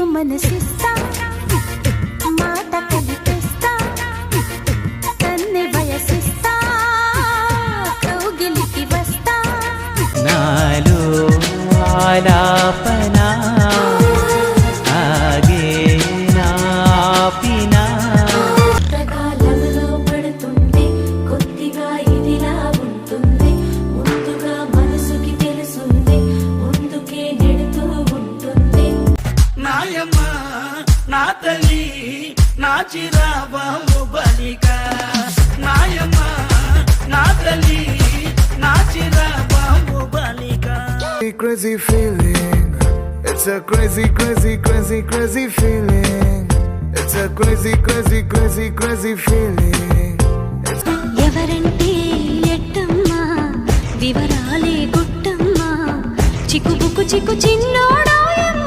నీకు మనసిస్తా మాట కలిపిస్తా కన్నె వయసిస్తా కౌగిలికి వస్తా నాలో ఆలాపనా ఆగే నాపినా ప్రకాలంలో పడుతుంది కొద్దిగా ఇదిలా ఉంటుంది ముందుగా మనసుకి తెలుసుంది ముందుకే నెడుతూ ఉంటుంది నాయమ్మ నా తల్లి నా చిరాబాము బలిక నాయమ్మ నా తల్లి నా చిరాబాము బలిక Crazy feeling, it's a crazy, crazy, crazy, crazy feeling. It's a crazy, crazy, crazy, crazy feeling. ఎవరంటే ఎట్టమ్మా వివరాలే గుట్టమ్మా చిక్కుబుక్కు చిక్కు చిన్నోడాయమ్మ